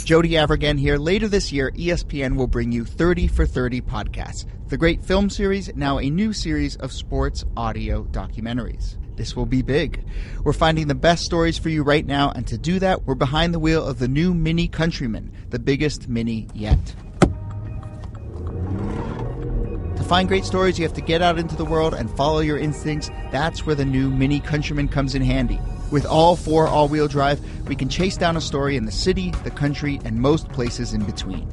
Jody Avergan here. Later this year, ESPN will bring you 30 for 30 podcasts, the great film series, now a new series of sports audio documentaries. This will be big. We're finding the best stories for you right now, and to do that, we're behind the wheel of the new Mini Countryman, the biggest mini yet. To find great stories, you have to get out into the world and follow your instincts. That's where the new Mini Countryman comes in handy. With all 4 all-wheel drive, we can chase down a story in the city, the country, and most places in between.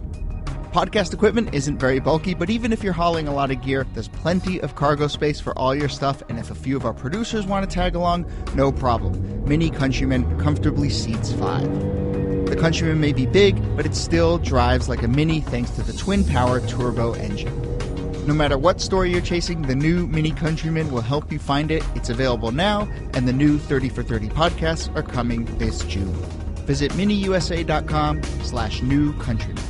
Podcast equipment isn't very bulky, but even if you're hauling a lot of gear, there's plenty of cargo space for all your stuff, and if a few of our producers want to tag along, no problem. Mini Countryman comfortably seats 5. The Countryman may be big, but it still drives like a Mini thanks to the twin-power turbo engine. No matter what story you're chasing, the new Mini Countryman will help you find it. It's available now, and the new 30 for 30 podcasts are coming this June. Visit miniusa.com/new countryman.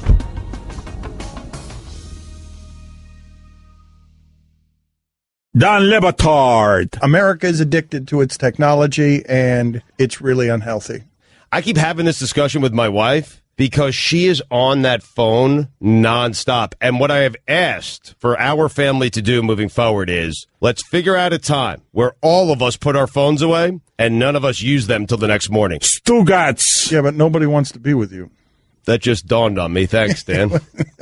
Don Batard. America is addicted to its technology, and it's really unhealthy. I keep having this discussion with my wife because she is on that phone nonstop. And what I have asked for our family to do moving forward is let's figure out a time where all of us put our phones away and none of us use them till the next morning. Stugotz. Yeah, but nobody wants to be with you. That just dawned on me. Thanks, Dan.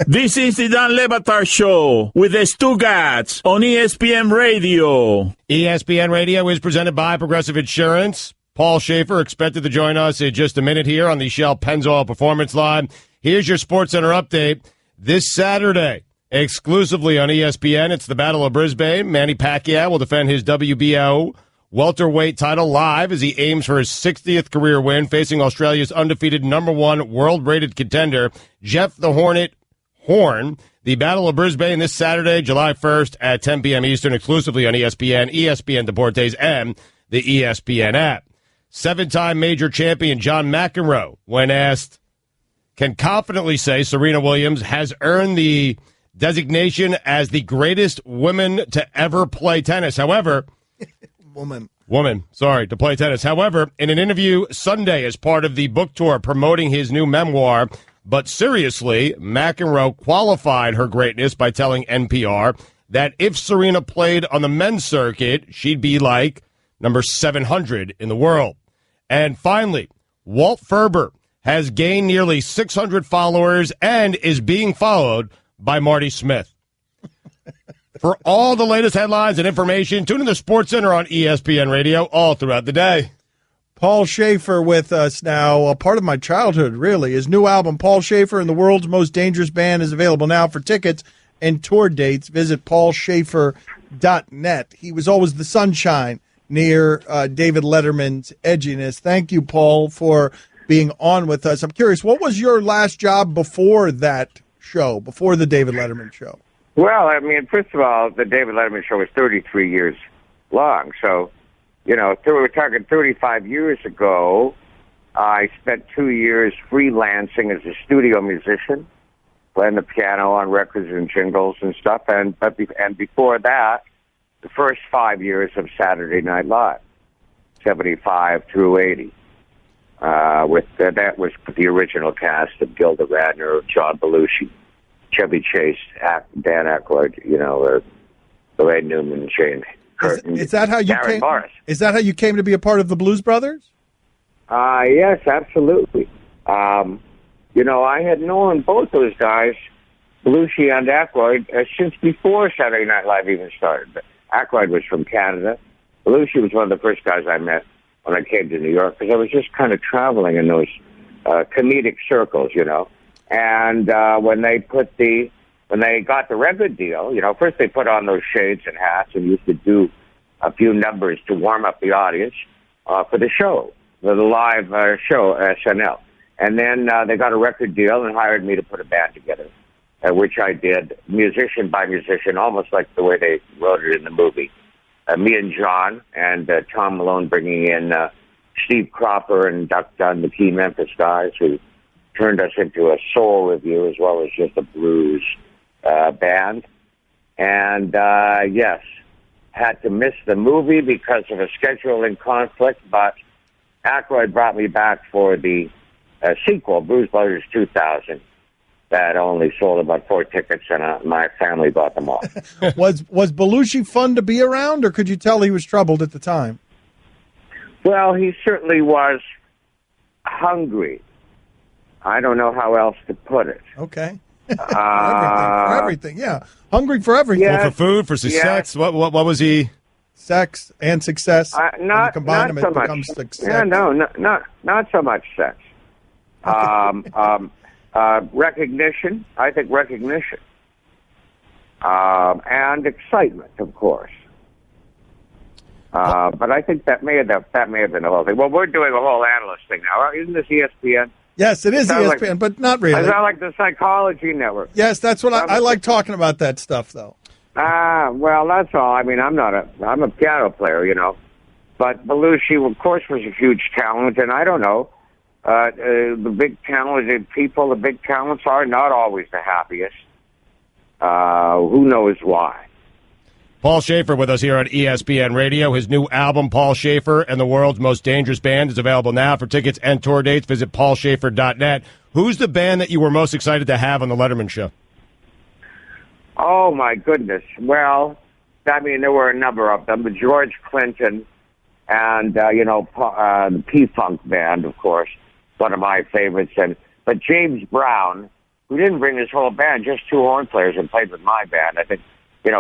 This is the Don Batard Show with the Stugotz on ESPN Radio. ESPN Radio is presented by Progressive Insurance. Paul Shaffer expected to join us in just a minute here on the Shell Pennzoil Performance Line. Here's your SportsCenter update. This Saturday, exclusively on ESPN, it's the Battle of Brisbane. Manny Pacquiao will defend his WBO welterweight title live as he aims for his 60th career win, facing Australia's undefeated #1 world-rated contender, Jeff the Hornet Horn. The Battle of Brisbane this Saturday, July 1st at 10 p.m. Eastern, exclusively on ESPN, ESPN Deportes, and the ESPN app. 7-time major champion John McEnroe, when asked, can confidently say Serena Williams has earned the designation as the greatest woman to ever play tennis. However, to play tennis. However, in an interview Sunday as part of the book tour promoting his new memoir, But Seriously, McEnroe qualified her greatness by telling NPR that if Serena played on the men's circuit, she'd be like number 700 in the world. And finally, Walt Ferber has gained nearly 600 followers and is being followed by Marty Smith. For all the latest headlines and information, tune in to SportsCenter on ESPN Radio all throughout the day. Paul Shaffer with us now, a part of my childhood, really. His new album, Paul Shaffer and the World's Most Dangerous Band, is available now. For tickets and tour dates, visit paulshaffer.net. He was always the sunshine near David Letterman's edginess. Thank you, Paul, for being on with us. I'm curious, what was your last job before that show, before the David Letterman show? Well, I mean, first of all, the David Letterman show was 33 years long. So, you know, we're talking 35 years ago. I spent 2 years freelancing as a studio musician, playing the piano on records and jingles and stuff. And before that, the first 5 years of Saturday Night Live, 75 through 80. That was the original cast of Gilda Radner, John Belushi, Chevy Chase, Dan Aykroyd, Lorraine Newman, Jane Curtin. Is that how you Darren came? Morris. Is that how you came to be a part of the Blues Brothers? Yes, absolutely. I had known both those guys, Belushi and Aykroyd, since before Saturday Night Live even started. But Aykroyd was from Canada. Belushi was one of the first guys I met when I came to New York, because I was just kind of traveling in those comedic circles, And when they got the record deal, first they put on those shades and hats and used to do a few numbers to warm up the audience for the show, the live show, SNL. And then they got a record deal and hired me to put a band together, which I did, musician by musician, almost like the way they wrote it in the movie. Me and John and Tom Malone bringing in Steve Cropper and Duck Dunn, the key Memphis guys, who turned us into a soul review as well as just a blues band. And, yes, had to miss the movie because of a scheduling conflict, but Aykroyd brought me back for the sequel, Blues Brothers 2000, that only sold about 4 tickets, and my family bought them all. Was Belushi fun to be around, or could you tell he was troubled at the time? Well, he certainly was hungry. I don't know how else to put it. Okay. For everything, yeah. Hungry for everything. Yes, Well, for food, for sex. What was he? Sex and success. Not combine so them, it much. becomes success. Yeah, not so much sex. Recognition. I think recognition. And excitement, of course. But I think that may have been the whole thing. Well, we're doing a whole analyst thing now. Isn't this ESPN? Yes, it is ESPN, but not really. It's not like the Psychology Network. Yes, that's what I like talking about that stuff, though. Well, that's all. I mean, I'm a piano player, you know. But Belushi, of course, was a huge talent, and I don't know. The big talented people, the big talents are not always the happiest. Who knows why? Paul Shaffer with us here on ESPN Radio. His new album, Paul Shaffer and the World's Most Dangerous Band, is available now. For tickets and tour dates, visit paulshaffer.net. Who's the band that you were most excited to have on the Letterman Show? Oh, my goodness. Well, I mean, there were a number of them. George Clinton and, the P-Funk Band, of course, one of my favorites. But James Brown, who didn't bring his whole band, just 2 horn players, and played with my band, I think,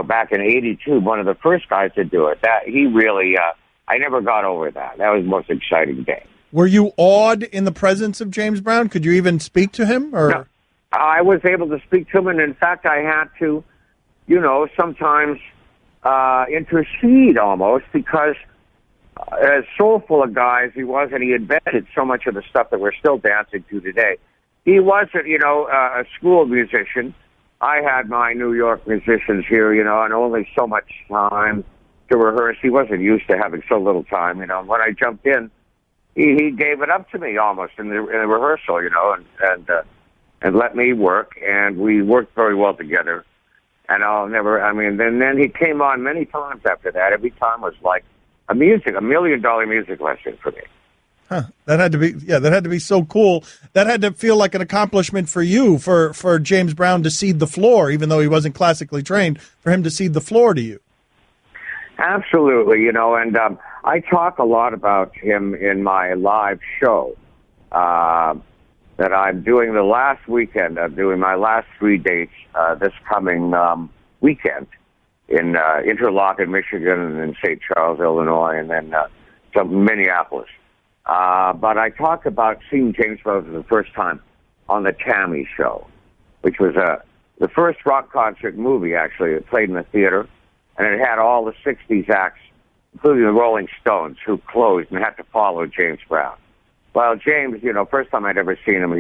back in '82, one of the first guys to do it. That he really, I never got over that. That was the most exciting day. Were you awed in the presence of James Brown? Could you even speak to him? Or No, I was able to speak to him, and in fact, I had to, sometimes intercede almost, because as soulful a guy as he was, and he invented so much of the stuff that we're still dancing to today. He wasn't, a school musician. I had my New York musicians here, and only so much time to rehearse. He wasn't used to having so little time, When I jumped in, he gave it up to me almost in the rehearsal, and let me work, and we worked very well together. And then he came on many times after that. Every time was like $1 million music lesson for me. Huh. That had to be so cool. That had to feel like an accomplishment for you, for James Brown to cede the floor, even though he wasn't classically trained, for him to cede the floor to you. Absolutely, and I talk a lot about him in my live show that I'm doing the last weekend. I'm doing my last 3 dates this coming weekend in Interlochen, Michigan, and in St. Charles, Illinois, and then to Minneapolis. But I talk about seeing James Brown for the first time on the Tammy Show, which was the first rock concert movie, actually, that played in the theater, and it had all the 60s acts, including the Rolling Stones, who closed and had to follow James Brown. Well, James, first time I'd ever seen him,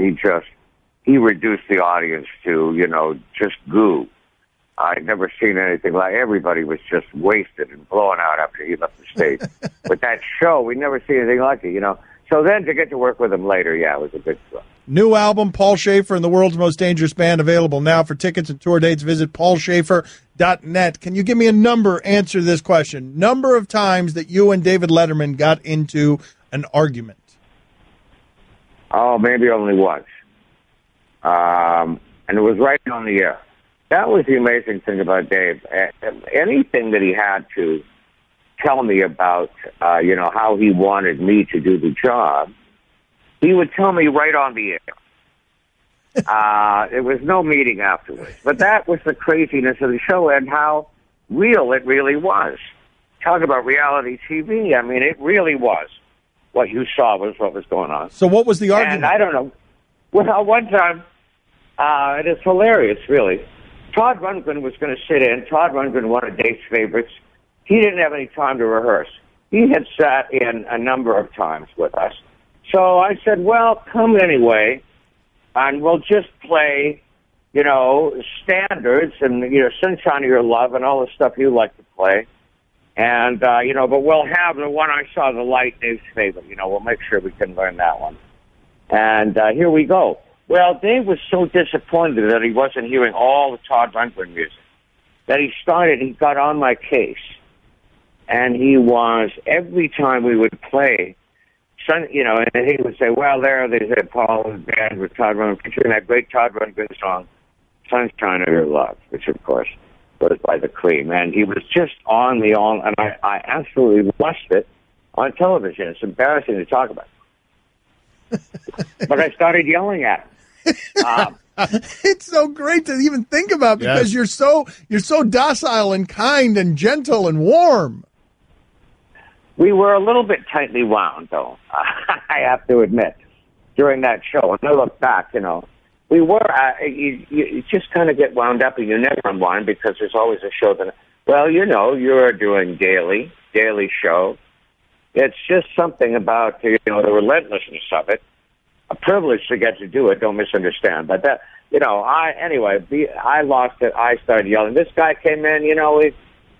he reduced the audience to, just goo. I'd never seen anything like. Everybody was just wasted and blown out after he left the stage. With that show, we never see anything like it, So then to get to work with him later, it was a big thrill. New album, Paul Shaffer and the World's Most Dangerous Band, available now. For tickets and tour dates, visit paulshaffer.net. Can you give me a number? Answer this question. Number of times that you and David Letterman got into an argument. Oh, maybe only once. And it was right on the air. That was the amazing thing about Dave. Anything that he had to tell me about, how he wanted me to do the job, he would tell me right on the air. There was no meeting afterwards. But that was the craziness of the show and how real it really was. Talk about reality TV. I mean, it really was. What you saw was what was going on. So what was the argument? And I don't know. Well, one time, it is hilarious, really. Todd Rundgren was going to sit in. Todd Rundgren, one of Dave's favorites. He didn't have any time to rehearse. He had sat in a number of times with us. So I said, well, come anyway, and we'll just play, standards and, Sunshine of Your Love and all the stuff you like to play. And, but we'll have the one I saw the light, Dave's favorite. We'll make sure we can learn that one. And here we go. Well, Dave was so disappointed that he wasn't hearing all the Todd Rundgren music that he got on my case. And he was, every time we would play Sun, and he would say, well, there they said Paul and band with Todd Rundgren, featuring that great Todd Rundgren song, Sunshine of Your Love, which, of course, was by The Cream. And he was just on the all, and I absolutely watched it on television. It's embarrassing to talk about. But I started yelling at him. It's so great to even think about because you're so docile and kind and gentle and warm. We were a little bit tightly wound, though, I have to admit, during that show. And I look back, we were, you just kind of get wound up and you never unwind because there's always a show that, well, you're doing daily show. It's just something about, the relentlessness of it. A privilege to get to do it, don't misunderstand. But that, I lost it. I started yelling. This guy came in,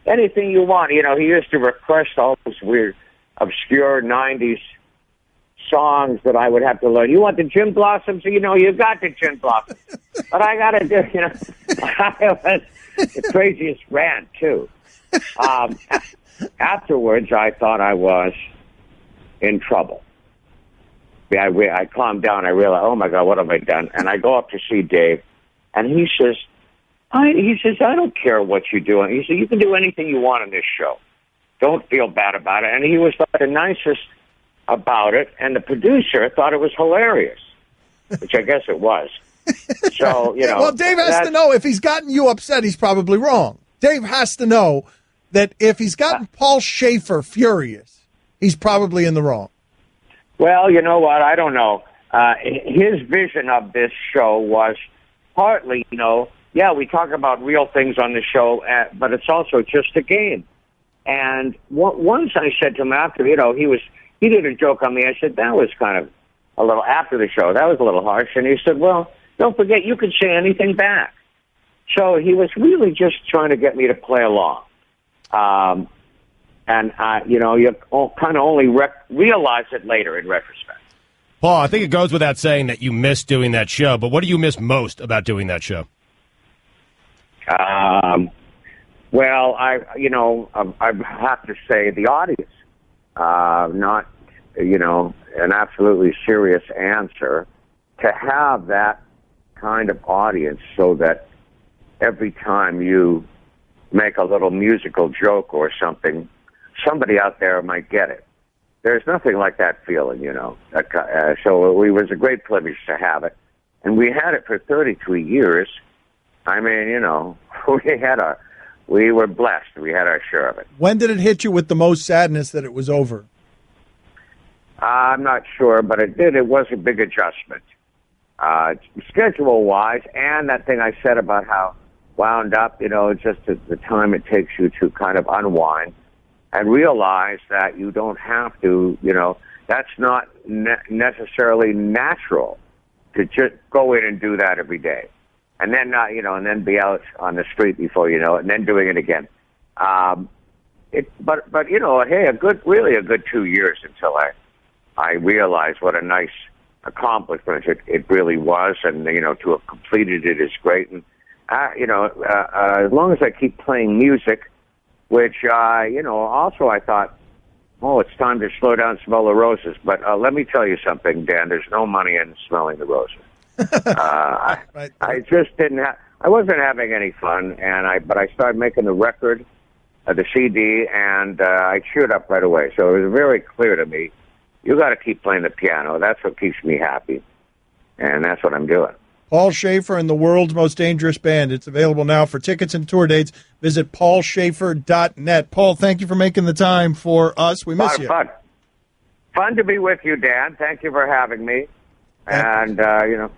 anything you want. He used to request all those weird, obscure 90s songs that I would have to learn. You want the Gin Blossoms? You got the Gin Blossoms. But I got to do, I was the craziest rant, too. Afterwards, I thought I was in trouble. I calmed down. I realized, oh, my God, what have I done? And I go up to see Dave, and he says, I don't care what you do. He said, you can do anything you want on this show. Don't feel bad about it. And he was the nicest about it, and the producer thought it was hilarious, which I guess it was. So, Well, Dave has to know if he's gotten you upset, he's probably wrong. Dave has to know that if he's gotten Paul Shaffer furious, he's probably in the wrong. Well, you know what? I don't know. His vision of this show was partly, we talk about real things on the show, but it's also just a game. And once I said to him after, he did a joke on me. I said, that was kind of a little after the show. That was a little harsh. And he said, well, don't forget, you can say anything back. So he was really just trying to get me to play along. You kind of only realize it later in retrospect. Paul, I think it goes without saying that you miss doing that show, but what do you miss most about doing that show? Well, I have to say the audience, not, an absolutely serious answer, to have that kind of audience so that every time you make a little musical joke or something, somebody out there might get it. There's nothing like that feeling, so it was a great privilege to have it. And we had it for 33 years. I mean, we were blessed. We had our share of it. When did it hit you with the most sadness that it was over? I'm not sure, but it did. It was a big adjustment, schedule-wise, and that thing I said about how wound up, just the time it takes you to kind of unwind and realize that you don't have to, that's not necessarily natural to just go in and do that every day. And then, and then be out on the street before you know it, and then doing it again. But hey, a good 2 years until I realized what a nice accomplishment it really was, and to have completed it is great. And as long as I keep playing music, which also I thought, it's time to slow down and smell the roses. But let me tell you something, Dan. There's no money in smelling the roses. I just didn't have. I wasn't having any fun, but I started making the record, the CD, and I cheered up right away. So it was very clear to me, you got to keep playing the piano. That's what keeps me happy, and that's what I'm doing. Paul Shaffer and the World's Most Dangerous Band. It's available now. For tickets and tour dates, visit paulshaffer.net. Paul, thank you for making the time for us. We miss you. Fun to be with you, Dan. Thank you for having me. And,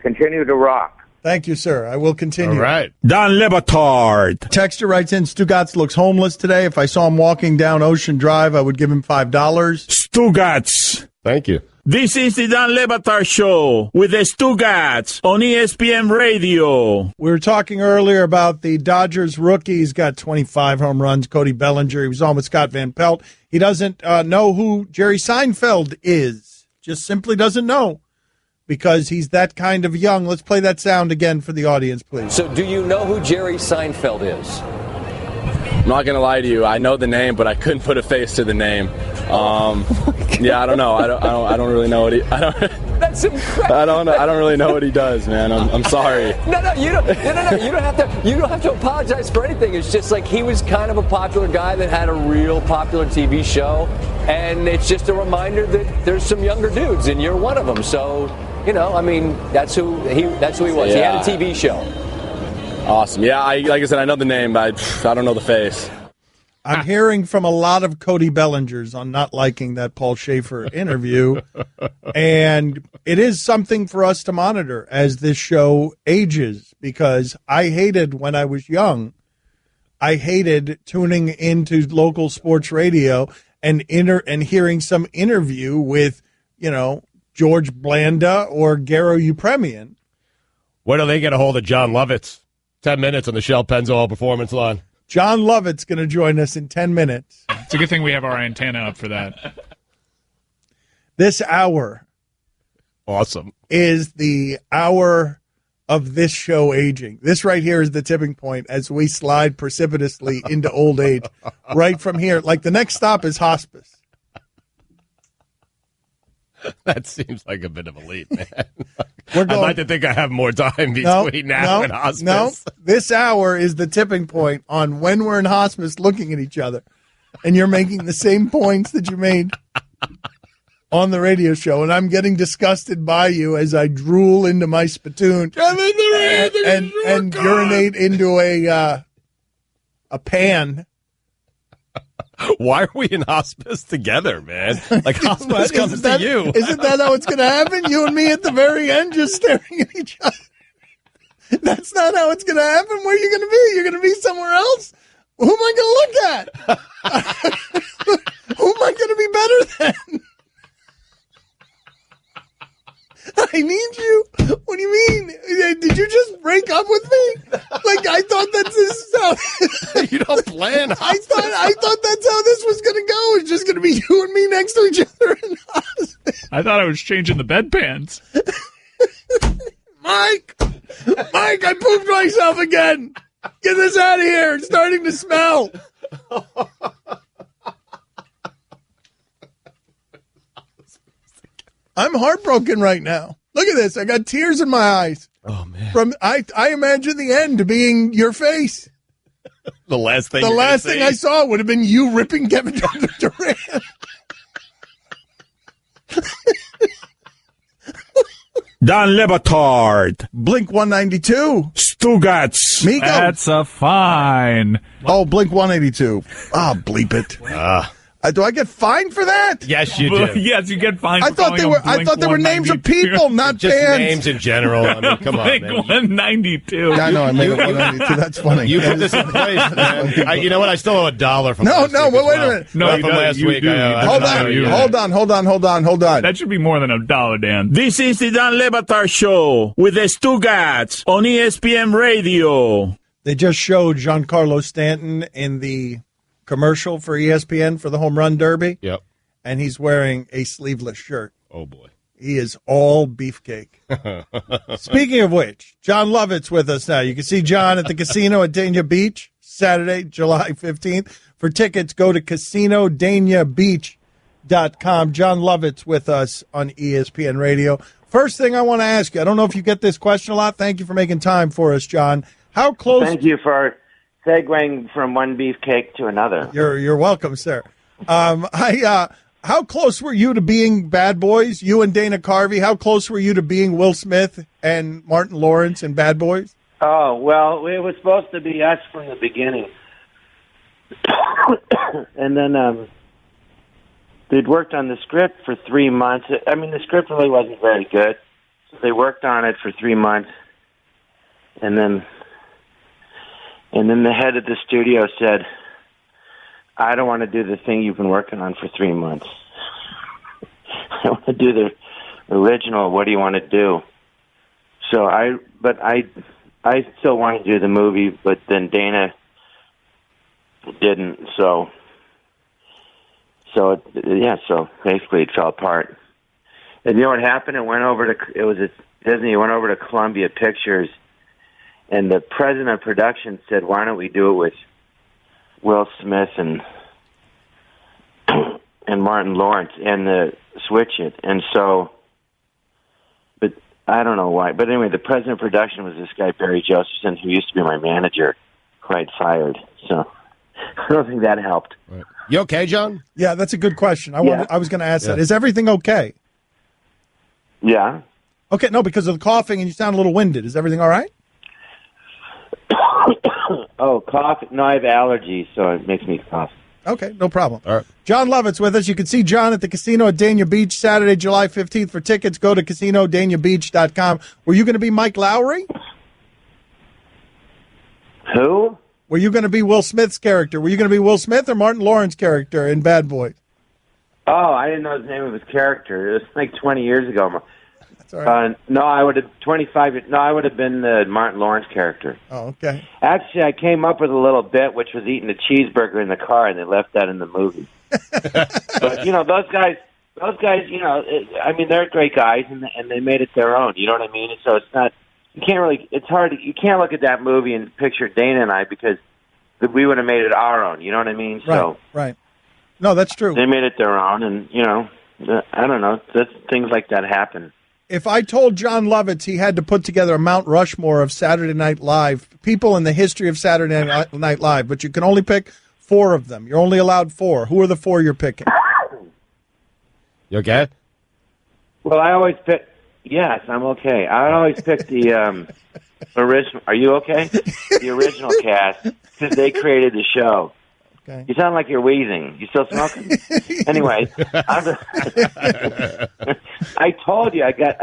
continue to rock. Thank you, sir. I will continue. All right. Jon Lovitz. Texter writes in, Stugotz looks homeless today. If I saw him walking down Ocean Drive, I would give him $5. Stugotz. Thank you. This is the Jon Lovitz Show with the Stugotz on ESPN Radio. We were talking earlier about the Dodgers rookie. He's got 25 home runs, Cody Bellinger. He was on with Scott Van Pelt. He doesn't know who Jerry Seinfeld is. Just simply doesn't know because he's that kind of young. Let's play that sound again for the audience, please. So do you know who Jerry Seinfeld is? I'm not going to lie to you. I know the name, but I couldn't put a face to the name. Yeah, I don't know. I don't really know what he. That's incredible. I don't really know what he does, man. I'm sorry. No, you don't have to. You don't have to apologize for anything. It's just like he was kind of a popular guy that had a real popular TV show, and it's just a reminder that there's some younger dudes, and you're one of them. So, I mean, that's who he was. Yeah. He had a TV show. Awesome. Yeah, like I said, I know the name, but I don't know the face. I'm hearing from a lot of Cody Bellingers on not liking that Paul Shaffer interview, and it is something for us to monitor as this show ages, because I hated when I was young. I hated tuning into local sports radio and hearing some interview with, George Blanda or Garo Upremian. When do they get a hold of Jon Lovitz? 10 minutes on the Shell Pennzoil Performance Line. Jon Lovitz going to join us in 10 minutes. It's a good thing we have our antenna up for that. This hour awesome is the hour of this show aging. This right here is the tipping point as we slide precipitously into old age. Right from here, like the next stop is hospice. That seems like a bit of a leap, man. I'd like to think I have more time between now and hospice. No, this hour is the tipping point on when we're in hospice looking at each other. And you're making the same points that you made on the radio show. And I'm getting disgusted by you as I drool into my spittoon and urinate into a pan. Why are we in hospice together, man? Like hospice comes to you. Isn't that how it's going to happen? You and me at the very end just staring at each other. That's not how it's going to happen. Where are you going to be? You're going to be somewhere else? Who am I going to look at? Who am I going to be better than? I need you. What do you mean? Did you just break up with me? Like, I thought this is how... You don't plan hospice. I thought that's how this was going to go. It's just going to be you and me next to each other in hospice. I thought I was changing the bedpans. Mike, I pooped myself again. Get this out of here. It's starting to smell. I'm heartbroken right now. Look at this. I got tears in my eyes. Oh, man. I imagine the end being your face. The last thing I saw would have been you ripping Kevin Durant. Don Batard. Blink 192. Stugotz. Miko. That's a fine. Oh, Blink 182. Ah, bleep it. Do I get fined for that? Yes, you do. Yes, you get fined. I thought they were names of people, not just bands. Names in general. I mean, come on, man. Blink 192. Yeah, I know. I made it 192. That's funny. You put this in place, man. You know what? I still owe $1 from last week. Wait a minute. No, from last week. Hold on. That should be more than $1, Dan. This is the Don Batard Show with the Stugotz on ESPN Radio. They just showed Giancarlo Stanton in the commercial for ESPN for the Home Run Derby. Yep. And he's wearing a sleeveless shirt. Oh, boy. He is all beefcake. Speaking of which, Jon Lovitz with us now. You can see John at the casino at Dania Beach, Saturday, July 15th. For tickets, go to casinodaniabeach.com. Jon Lovitz with us on ESPN Radio. First thing I want to ask you, I don't know if you get this question a lot. Thank you for making time for us, John. How close... Thank you for segueing from one beefcake to another. You're welcome, sir. How close were you to being Bad Boys? You and Dana Carvey. How close were you to being Will Smith and Martin Lawrence in Bad Boys? Oh, well, it was supposed to be us from the beginning. And then they'd worked on the script for 3 months. I mean, the script really wasn't very good. So they worked on it for 3 months. And then the head of the studio said, I don't want to do the thing you've been working on for 3 months. I want to do the original. What do you want to do? So I still wanted to do the movie, but then Dana didn't. So basically it fell apart. And you know what happened? It went over to Disney. It went over to Columbia Pictures. And the president of production said, why don't we do it with Will Smith and Martin Lawrence and switch it. And so, but I don't know why. But anyway, the president of production was this guy, Barry Josephson, who used to be my manager, who I'd fired. So I don't think that helped. Right. You okay, John? Yeah, that's a good question. I was going to ask that. Is everything okay? Yeah. Okay, no, because of the coughing and you sound a little winded. Is everything all right? Oh, cough. No, I have allergies, so it makes me cough. Okay, no problem. All right. John Lovitz with us. You can see John at the casino at Dania Beach Saturday, July 15th. For tickets, go to casinodaniabeach.com. Were you going to be Mike Lowry? Who? Were you going to be Will Smith's character? Were you going to be Will Smith or Martin Lawrence's character in Bad Boys? Oh, I didn't know the name of his character. It was like 20 years ago. That's all right. No, I would have 25. No, I would have been the Martin Lawrence character. Oh, okay. Actually, I came up with a little bit, which was eating a cheeseburger in the car, and they left that in the movie. But those guys, I mean, they're great guys, and they made it their own. You know what I mean? So it's not. You can't really. It's hard. You can't look at that movie and picture Dana and I because we would have made it our own. You know what I mean? So right. No, that's true. They made it their own, and I don't know. Things like that happen. If I told Jon Lovitz he had to put together a Mount Rushmore of Saturday Night Live, people in the history of Saturday Night Live, but you can only pick 4 of them. You're only allowed 4. Who are the 4 you're picking? You okay? Well, I always pick. Yes, I'm okay. I always pick the original. Are you okay? The original cast because they created the show. Okay. You sound like you're wheezing. You still smoking? Anyway, I told you I got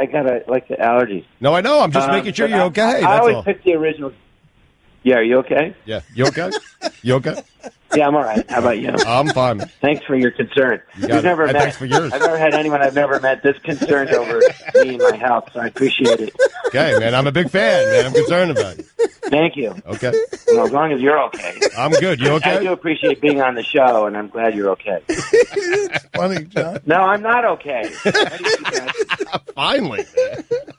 like the allergies. No, I know. I'm just making sure you're okay. I always pick the original. Yeah, are you okay? Yeah, you okay? You okay? Yeah, I'm all right. How about you? I'm fine. Thanks for your concern. We've never met. Thanks for yours. I've never had anyone I've never met this concerned over me and my health, so I appreciate it. Okay, man. I'm a big fan, man. I'm concerned about you. Thank you. Okay. Well, as long as you're okay. I'm good. You okay? I do appreciate being on the show, and I'm glad you're okay. It's funny, John. No, I'm not okay. Finally.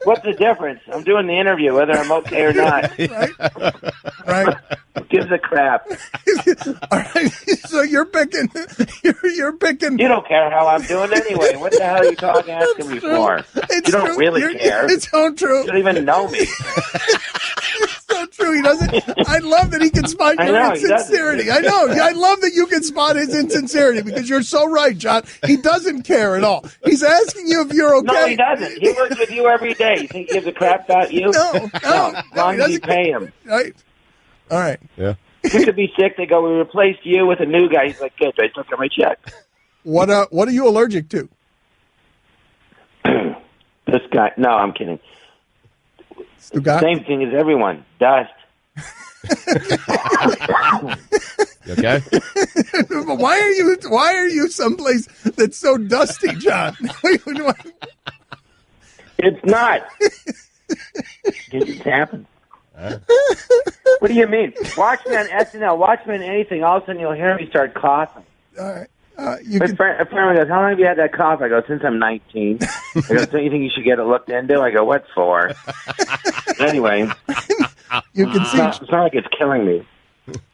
What's the difference? I'm doing the interview, whether I'm okay or not. Right. Who gives a crap? All right. So you're picking. You're picking. You don't care how I'm doing anyway. What the hell are you asking me for? It's you don't true. really care. It's so true. You don't even know me. It's so true. He doesn't. I love that he can spot your insincerity. I know. I love that you can spot his insincerity because you're so right, John. He doesn't care at all. He's asking you if you're okay. No, he doesn't. He works with you every day. You think he gives a crap about you? No. As long as you pay him. Right. All right. Yeah. You could be sick. They go, we replaced you with a new guy. He's like, good. I took my check. What are you allergic to? This guy. No, I'm kidding. Stugotz? Same thing as everyone. Dust. You okay? Why are you someplace that's so dusty, John? It's not. It just happens. What do you mean? Watch me on SNL. Watch me on anything. All of a sudden, you'll hear me start coughing. All right. A friend goes, how long have you had that cough? I go, since I'm 19. I go, don't you think you should get it looked into? I go, what for? Anyway, you can see. It's not like it's killing me.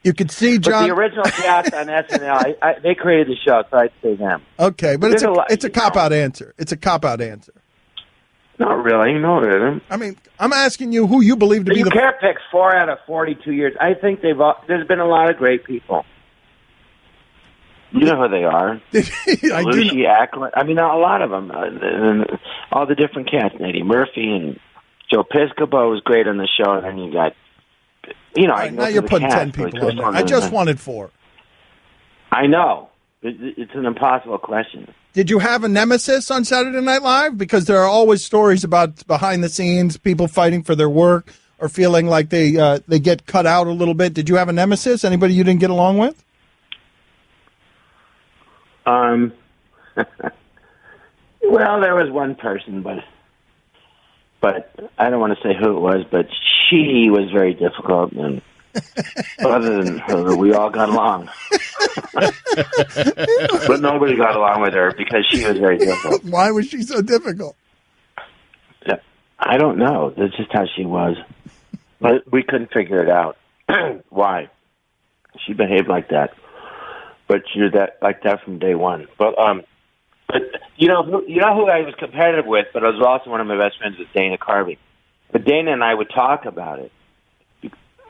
You could see John. But the original cast on SNL, they created the show, so I'd say them. Okay, but it's a cop-out answer. It's a cop-out answer. Not really. No, it isn't. I mean, I'm asking you who you believe to be the... You can't pick 4 out of 42 years. I think there's been a lot of great people. You know who they are. Lucy Ackland. I mean, a lot of them. All the different cats. Eddie Murphy and Joe Piscopo was great on the show. And then you got, Right, now you're putting 10 people on there. I just wanted 4. I know. It's an impossible question. Did you have a nemesis on Saturday Night Live? Because there are always stories about behind the scenes, people fighting for their work or feeling like they get cut out a little bit. Did you have a nemesis? Anybody you didn't get along with? Well, there was one person, but I don't want to say who it was, but she was very difficult, and other than her, we all got along. But nobody got along with her because she was very difficult. Why was she so difficult? I don't know. That's just how she was. But we couldn't figure it out. Why? She behaved like that. but you're that from day one. But you know who I was competitive with, but I was also one of my best friends with Dana Carvey. But Dana and I would talk about it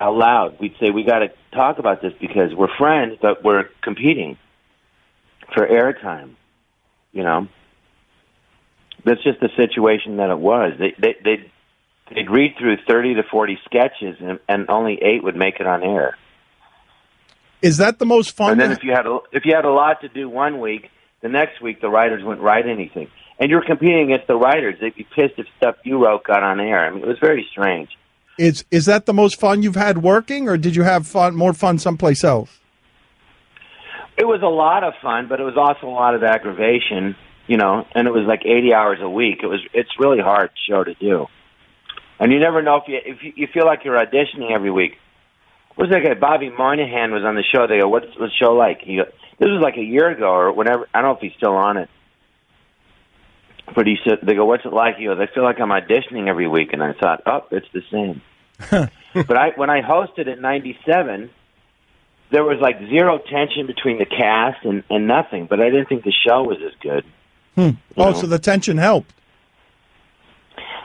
out loud. We'd say, we got to talk about this because we're friends, but we're competing for airtime. You know, that's just the situation that it was. They'd read through 30 to 40 sketches, and only 8 would make it on air. Is that the most fun? And then if you had a lot to do one week, the next week the writers wouldn't write anything, and you're competing against the writers. They'd be pissed if stuff you wrote got on air. I mean, it was very strange. Is that the most fun you've had working, or did you have more fun someplace else? It was a lot of fun, but it was also a lot of aggravation. You know, and it was like 80 hours a week. It's really hard show to do, and you never know if you feel like you're auditioning every week. What was that guy? Bobby Moynihan was on the show. They go, "What's the show like?" This was like a year ago or whatever. I don't know if he's still on it. But he said, they go, "What's it like?" He goes, "I feel like I'm auditioning every week." And I thought, oh, it's the same. But when I hosted at 97, there was like zero tension between the cast and nothing. But I didn't think the show was as good. So the tension helped.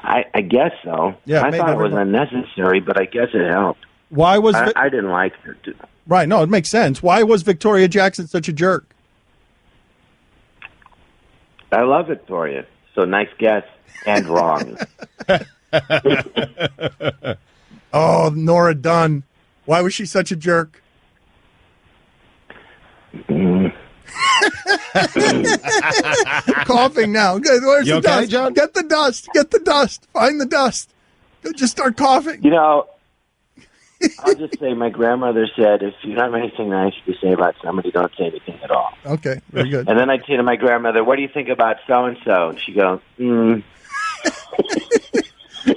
I guess so. Yeah, I thought it was unnecessary, but I guess it helped. Why was I didn't like it. Right, no, it makes sense. Why was Victoria Jackson such a jerk? I love Victoria. So nice guess and wrong. Oh, Nora Dunn. Why was she such a jerk? Coughing now. Where's You the okay, dust? John? Get the dust. Get the dust. Find the dust. Just start coughing. You know, I'll just say my grandmother said, if you don't have anything nice to say about somebody, don't say anything at all. Okay, very good. And then I'd say to my grandmother, what do you think about so-and-so? And she'd go,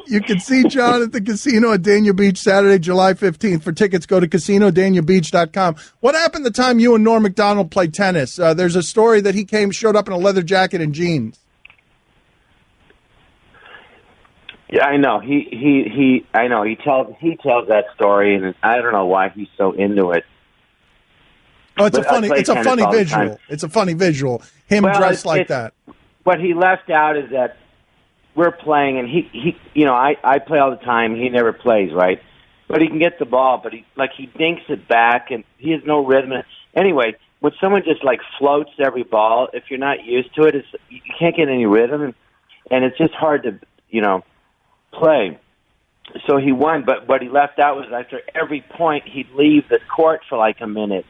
You can see John at the casino at Dania Beach Saturday, July 15th. For tickets, go to CasinoDaniaBeach.com. What happened the time you and Norm Macdonald played tennis? There's a story that he showed up in a leather jacket and jeans. Yeah, I know. He tells that story, and I don't know why he's so into it. Oh, it's a funny visual. It's a funny visual. Him dressed like that. What he left out is that we're playing, and he I play all the time. He never plays, right? But he can get the ball, but he dinks it back, and he has no rhythm. Anyway, when someone just like floats every ball, if you're not used to it, you can't get any rhythm, and it's just hard to play. So he won, but what he left out was after every point, he'd leave the court for like a minute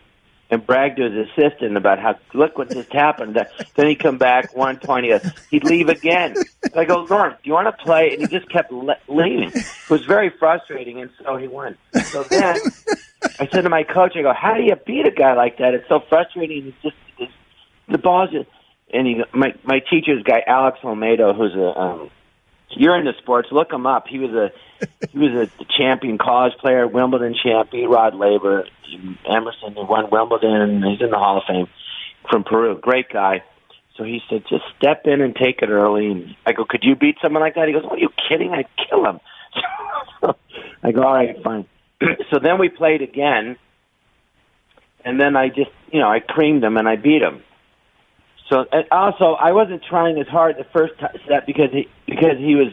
and brag to his assistant about how, look what just happened. Then he'd come back, 1 point, he'd leave again. I go, Norm, do you want to play? And he just kept leaving. It was very frustrating, and so he won. So then I said to my coach, I go, how do you beat a guy like that? It's so frustrating. The ball's just... And my teacher's guy, Alex Olmedo, who's you're into sports. Look him up. He was a champion college player, Wimbledon champion, Rod Laver, Emerson, who won Wimbledon. He's in the Hall of Fame from Peru. Great guy. So he said, just step in and take it early. And I go, could you beat someone like that? He goes, are you kidding? I'd kill him. I go, all right, fine. So then we played again, and then I just, I creamed him and I beat him. So also, I wasn't trying as hard the first set because he was,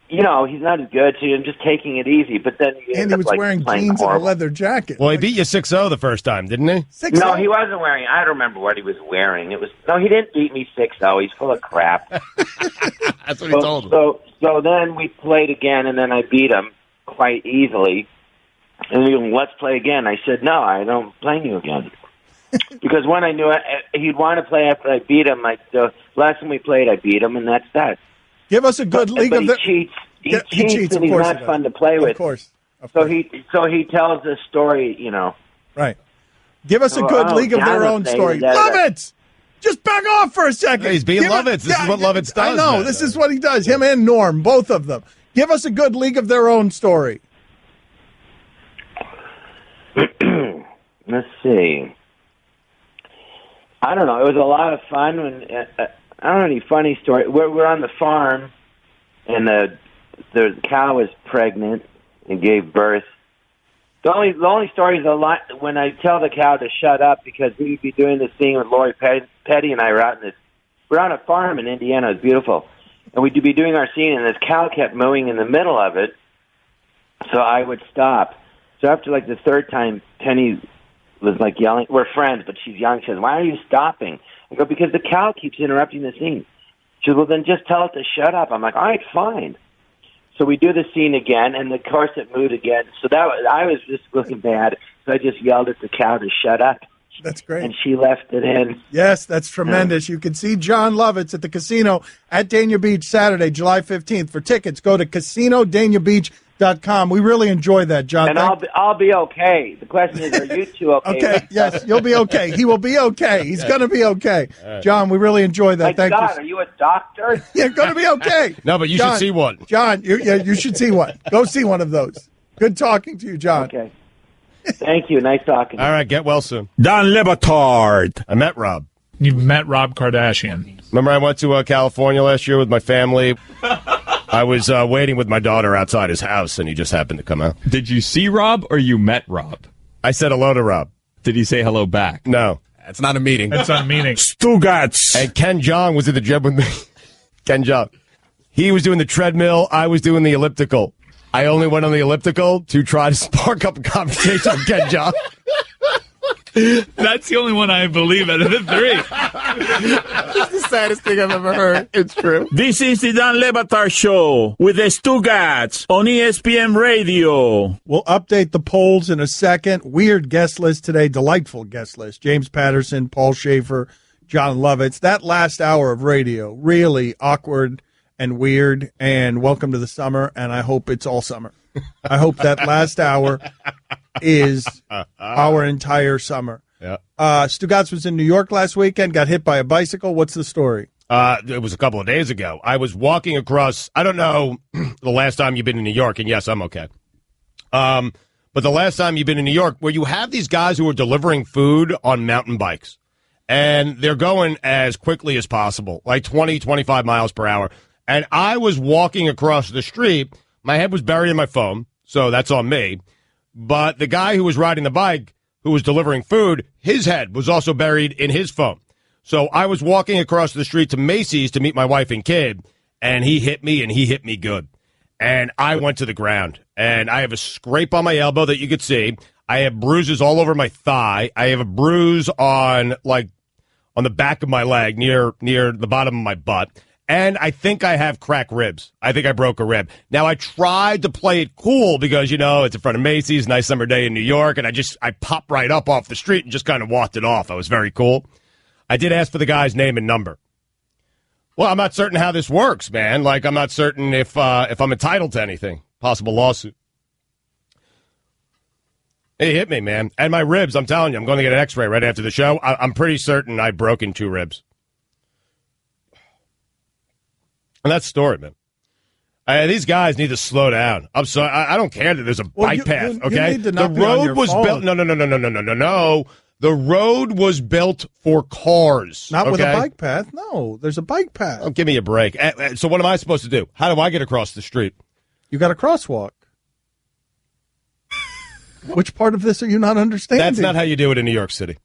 he's not as good. So I'm just taking it easy. But then he was wearing jeans and a leather jacket. Well, he beat you 6-0 the first time, didn't he? 6-0? No, he wasn't wearing. I don't remember what he was wearing. He didn't beat me 6-0. He's full of crap. That's what he told him. So then we played again, and then I beat him quite easily. And he goes, let's play again. I said, no, I don't play you again. Because when I knew he'd want to play after I beat him, the last time we played, I beat him, and that's that. Give us a good league of the... He cheats, and he's not fun to play with. Of course. So he tells this story, Right. Give us a good league of their own story. Lovitz! Just back off for a second. Hey, he's being Lovitz. This is what Lovitz does. I know. This is what he does. Him and Norm, both of them. Give us a good league of their own story. Let's see. I don't know. It was a lot of fun. I don't know any funny story. We're on the farm, and the cow was pregnant and gave birth The only story is when I tell the cow to shut up, because we would be doing this thing with Lori Petty and I were out we're on a farm in Indiana. It's beautiful. And we'd be doing our scene, and this cow kept mooing in the middle of it, so I would stop. So after like the third time, Penny was like yelling. We're friends, but she's young. She says, "Why are you stopping?" I go, "Because the cow keeps interrupting the scene." She goes, "Well, then just tell it to shut up." I'm like, "All right, fine." So we do the scene again, and of course it moved again. So I was just looking bad, so I just yelled at the cow to shut up. That's great. And she left it in. Yes, that's tremendous. You can see Jon Lovitz at the casino at Dania Beach Saturday, July 15th. For tickets, go to casinodaniabeach.com. We really enjoyed that, John. And I'll be okay. The question is, are you two okay? Okay, yes, you'll be okay. He will be okay. He's going to be okay. Right. John, we really enjoyed that. My Thank God, you. Are you a doctor? You're going to be okay. No, but you should see one. John, you should see one. Go see one of those. Good talking to you, John. Okay. Thank you. Nice talking. All right, get well soon. Don Batard. I met Rob. You've met Rob Kardashian. Remember I went to California last year with my family? I was waiting with my daughter outside his house, and he just happened to come out. Did you see Rob or you met Rob? I said hello to Rob. Did he say hello back? No. That's not a meeting. That's not a meeting. Stugotz. And Ken Jeong was at the gym with me. Ken Jeong. He was doing the treadmill. I was doing the elliptical. I only went on the elliptical to try to spark up a conversation with Ken Jeong. That's the only one I believe out of the three. It's the saddest thing I've ever heard. It's true. This is the Don Batard Show with the Stugotz on ESPN Radio. We'll update the polls in a second. Weird guest list today. Delightful guest list. James Patterson, Paul Shaffer, Jon Lovitz. That last hour of radio, really awkward and weird, and welcome to the summer, and I hope it's all summer. I hope that last hour is our entire summer. Yeah. Stugotz was in New York last weekend, got hit by a bicycle. What's the story? It was a couple of days ago. I was walking across, I don't know the last time you've been in New York, and yes, I'm okay. But the last time you've been in New York, where you have these guys who are delivering food on mountain bikes, and they're going as quickly as possible, like 20, 25 miles per hour. And I was walking across the street. My head was buried in my phone, so that's on me. But the guy who was riding the bike, who was delivering food, his head was also buried in his phone. So I was walking across the street to Macy's to meet my wife and kid, and he hit me, and he hit me good. And I went to the ground. And I have a scrape on my elbow that you could see. I have bruises all over my thigh. I have a bruise on the back of my leg near the bottom of my butt. And I think I have cracked ribs. I think I broke a rib. Now, I tried to play it cool because, it's in front of Macy's, nice summer day in New York, and I popped right up off the street and just kind of walked it off. I was very cool. I did ask for the guy's name and number. Well, I'm not certain how this works, man. I'm not certain if I'm entitled to anything. Possible lawsuit. He hit me, man. And my ribs, I'm telling you, I'm going to get an x-ray right after the show. I'm pretty certain I've broken 2 ribs. And that's the story, man. These guys need to slow down. I'm sorry. I don't care that there's a bike path, okay? You need to not the road was built. No. The road was built for cars. Not with a bike path. No, there's a bike path. Oh, give me a break. So what am I supposed to do? How do I get across the street? You got a crosswalk. Which part of this are you not understanding? That's not how you do it in New York City.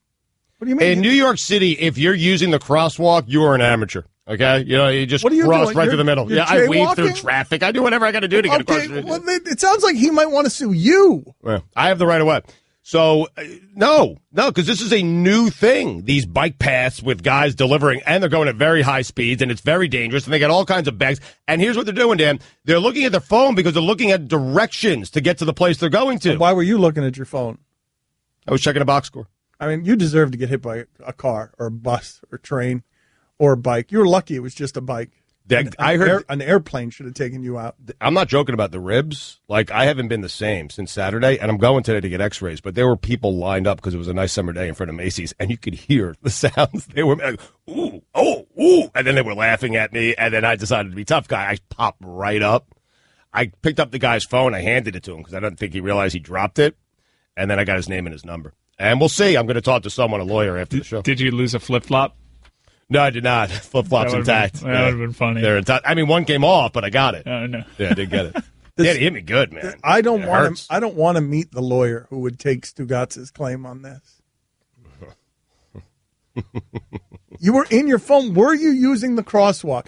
What do you mean? In New York City, if you're using the crosswalk, you are an amateur. Okay? You just cross doing? right through the middle. You're I weave through traffic. I do whatever I got to do to get across the street. Well, it sounds like he might want to sue you. Well, I have the right of way. So, no, because this is a new thing, these bike paths with guys delivering, and they're going at very high speeds, and it's very dangerous, and they got all kinds of bags. And here's what they're doing, Dan. They're looking at their phone because they're looking at directions to get to the place they're going to. Why were you looking at your phone? I was checking a box score. I mean, you deserve to get hit by a car or a bus or train or a bike. You were lucky it was just a bike. I heard an airplane should have taken you out. I'm not joking about the ribs. I haven't been the same since Saturday, and I'm going today to get x-rays, but there were people lined up because it was a nice summer day in front of Macy's, and you could hear the sounds. They were like, ooh, oh, ooh, and then they were laughing at me, and then I decided to be tough guy. I popped right up. I picked up the guy's phone. I handed it to him because I don't think he realized he dropped it, and then I got his name and his number. And we'll see. I'm going to talk to someone, a lawyer, after the show. Did you lose a flip-flop? No, I did not. Flip-flops intact. That would have been funny. They're intact. I mean, one came off, but I got it. Oh, no. Yeah, I did get it. Yeah, it hit me good, man. I don't want to meet the lawyer who would take Stugotz's claim on this. You were in your phone. Were you using the crosswalk?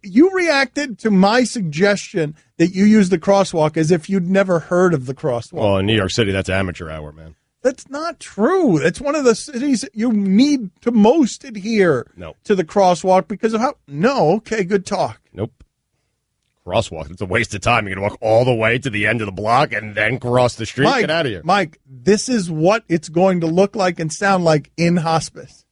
You reacted to my suggestion that you use the crosswalk as if you'd never heard of the crosswalk. Well, in New York City, that's amateur hour, man. That's not true. It's one of the cities you need to most adhere to the crosswalk because of how... No, okay, good talk. Nope. Crosswalk. It's a waste of time. You're going to walk all the way to the end of the block and then cross the street. Get out of here. Mike, this is what it's going to look like and sound like in hospice.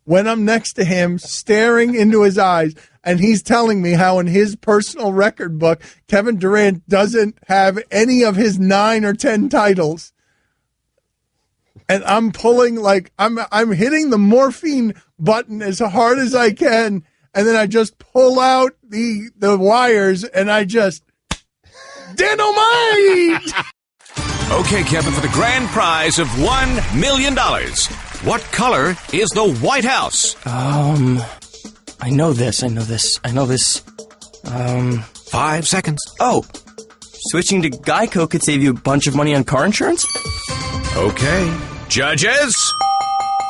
When I'm next to him, staring into his eyes, and he's telling me how in his personal record book, Kevin Durant doesn't have any of his 9 or 10 titles. And I'm pulling, like, I'm hitting the morphine button as hard as I can, and then I just pull out the wires, and I just dynamite! Okay, Kevin, for the grand prize of $1 million, what color is the White House? I know this. 5 seconds. Oh, switching to Geico could save you a bunch of money on car insurance? Okay. Judges?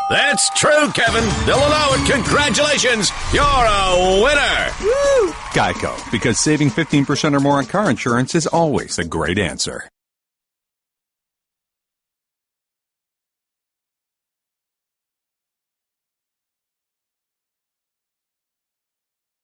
That's true, Kevin. They'll allow it. Congratulations. You're a winner. Woo! Geico, because saving 15% or more on car insurance is always a great answer.